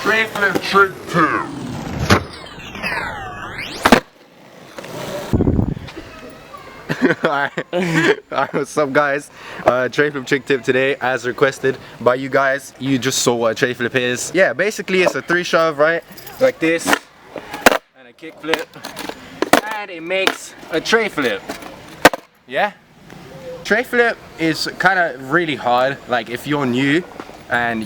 Tre Flip trick tip. Alright, what's up guys? Tre Flip trick tip today as requested by you guys. You just saw what a Tre Flip is. Yeah, basically it's a 3-shove, right? Like this, and a kick flip, and it makes a Tre Flip. Yeah? Tre Flip is kind of really hard. Like if you're new and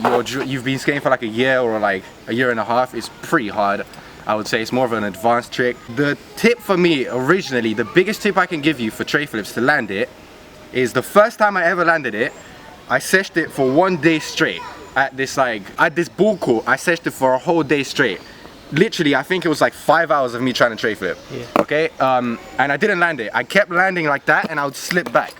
you've been skating for like a year or like a year and a half, it's pretty hard. I would say it's more of an advanced trick. The tip for me originally, the biggest tip I can give you for Tre Flips to land it is the first time I ever landed it, I seshed it for 1 day straight at this ball court. I seshed it for a whole day straight. Literally, I think it was like 5 hours of me trying to Tre Flip. Yeah. Okay, and I didn't land it. I kept landing like that and I would slip back.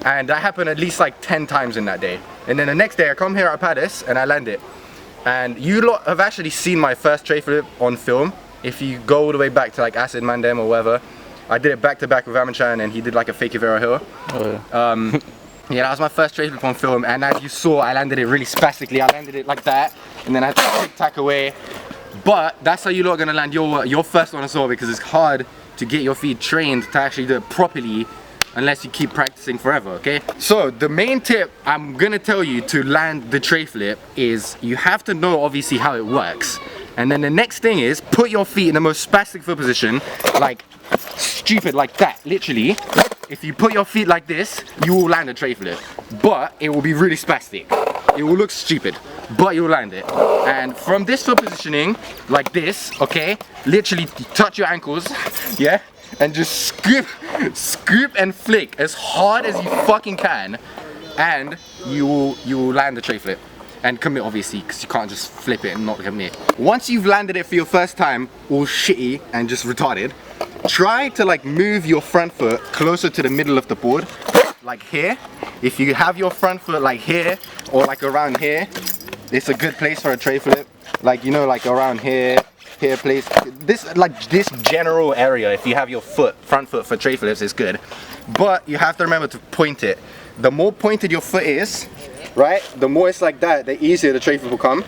And that happened at least like 10 times in that day. And then the next day I come here at Paddis and I land it. And you lot have actually seen my first Tre Flip on film. If you go all the way back to like Acid Mandem or whatever, I did it back to back with Amanchan and he did like a fake Vera hill. Oh, yeah. Yeah, that was my first Tre Flip on film, and as you saw, I landed it really spastically. I landed it like that, and then I had to tic-tac away. But that's how you lot are gonna land your first one as well, because it's hard to get your feet trained to actually do it properly unless you keep practicing forever, okay? So the main tip I'm gonna tell you to land the Tre Flip is you have to know obviously how it works. And then the next thing is put your feet in the most spastic foot position, like stupid like that, literally. If you put your feet like this, you will land a Tre Flip, but it will be really spastic. It will look stupid, but you'll land it. And from this foot positioning, like this, okay, literally touch your ankles, yeah? And just scoop and flick as hard as you fucking can, and you will land the Tre Flip. And commit obviously, because you can't just flip it and not commit. Once you've landed it for your first time, all shitty and just retarded, try to like move your front foot closer to the middle of the board, like here. If you have your front foot like here or like around here, it's a good place for a Tre Flip. Like, you know, like around here place. This general area, if you have your front foot for Tre Flips, is good. But you have to remember to point it. The more pointed your foot is, right, the more it's like that, the easier the Tre Flip will come.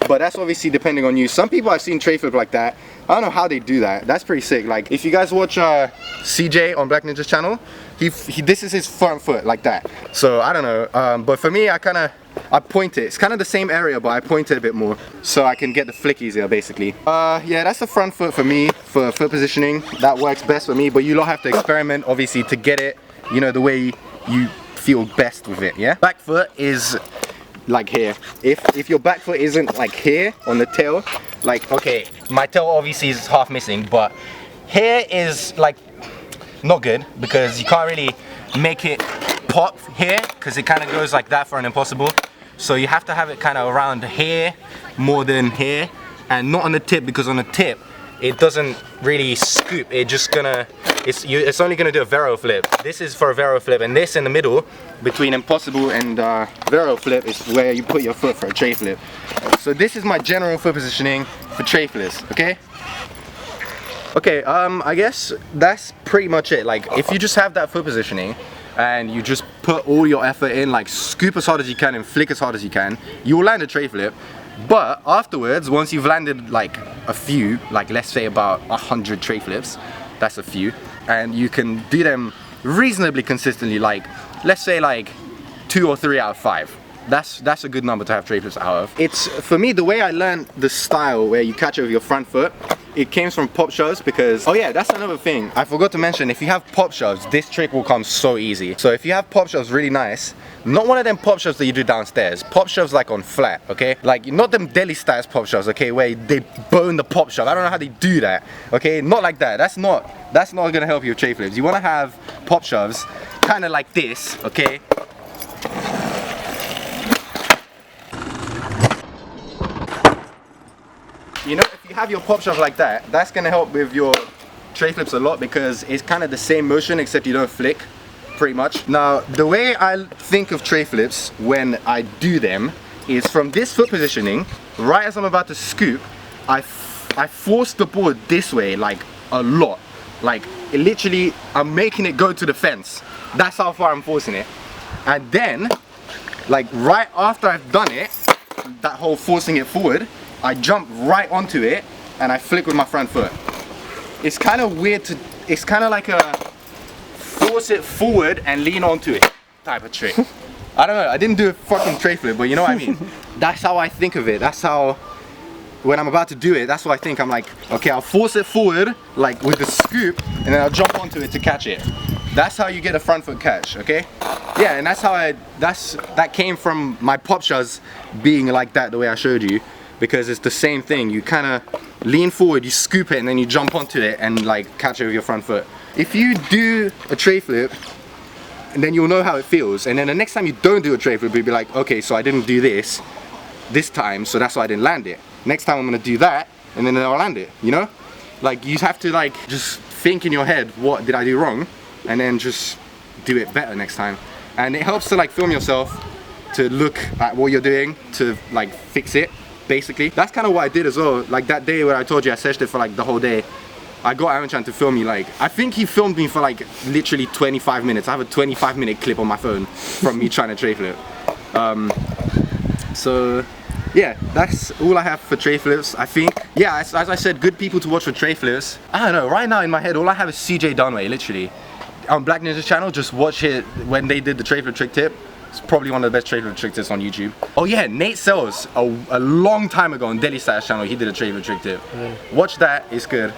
But that's obviously depending on you. Some people I've seen Tre Flip like that. I don't know how they do that. That's pretty sick. Like if you guys watch CJ on Black Ninja's channel, this is his front foot like that. So I don't know. But for me, I point it. It's kind of the same area, but I point it a bit more so I can get the flick easier, basically. Yeah, that's the front foot for me for foot positioning. That works best for me. But you lot have to experiment, obviously, to get it, you know, the way you feel best with it. Yeah. Back foot is like here. If your back foot isn't like here on the tail, like, okay, my tail obviously is half missing, but here is like not good because you can't really make it pop here because it kind of goes like that for an impossible. So you have to have it kind of around here more than here, and not on the tip, because on the tip it doesn't really scoop. It's only gonna do a Vero flip. This is for a Vero flip, and this in the middle between impossible and Vero flip is where you put your foot for a Tre Flip. So this is my general foot positioning for Tre Flips, okay? Okay, I guess that's pretty much it. Like if you just have that foot positioning and you just put all your effort in, like scoop as hard as you can and flick as hard as you can, you will land a Tre Flip. But afterwards, once you've landed like a few, like let's say about 100 Tre Flips, that's a few, and you can do them reasonably consistently, like let's say like 2 or 3 out of 5. That's a good number to have Tre Flips out of. It's, for me, the way I learned the style where you catch it with your front foot, it came from pop shoves, because, oh yeah, that's another thing I forgot to mention. If you have pop shoves, this trick will come so easy. So if you have pop shoves really nice, not one of them pop shoves that you do downstairs, pop shoves like on flat, okay? Like not them deli stats pop shoves, okay, where they bone the pop shove. I don't know how they do that, okay? Not like that. That's not gonna help you with Tre Flips. You wanna have pop shoves kind of like this, okay? You know, if you have your pop shove like that, that's gonna help with your Tre Flips a lot, because it's kind of the same motion except you don't flick, pretty much. Now, the way I think of Tre Flips when I do them is from this foot positioning, right as I'm about to scoop, I force the board this way, like a lot. Like, it literally, I'm making it go to the fence. That's how far I'm forcing it. And then, like right after I've done it, that whole forcing it forward, I jump right onto it and I flick with my front foot. It's kind of weird to, it's kind of like a force it forward and lean onto it type of trick. I don't know, I didn't do a fucking tray flip, but you know what I mean? That's how I think of it. That's how, when I'm about to do it, that's what I think. I'm like, okay, I'll force it forward, like with the scoop, and then I'll jump onto it to catch it. That's how you get a front foot catch, okay? Yeah, and that's how that came from my pop shots being like that, the way I showed you, because it's the same thing. You kind of lean forward, you scoop it, and then you jump onto it and like catch it with your front foot. If you do a tray flip, and then you'll know how it feels, and then the next time you don't do a tray flip, you'll be like, okay, so I didn't do this time, so that's why I didn't land it. Next time I'm gonna do that, and then I'll land it, you know? Like, you have to like just think in your head, what did I do wrong? And then just do it better next time. And it helps to like film yourself, to look at what you're doing, to like fix it, basically. That's kind of what I did as well. Like that day where I told you I sessioned it for like the whole day, I got Aaron to film me. Like, I think he filmed me for like literally 25 minutes. I have a 25-minute clip on my phone from me trying to tray flip. So yeah, that's all I have for tray flips, I think. Yeah, as I said, good people to watch for tray flips. I don't know, right now in my head, all I have is CJ Dunway, literally. On Black Ninja's channel, just watch it when they did the tray flip trick tip. It's probably one of the best tray flip trick tips on YouTube. Oh yeah, Nate Sells, a long time ago on Deli Stash channel, he did a tray flip trick tip. Watch that, it's good.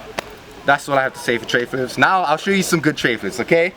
That's all I have to say for tray flips. Now I'll show you some good tray flips, okay?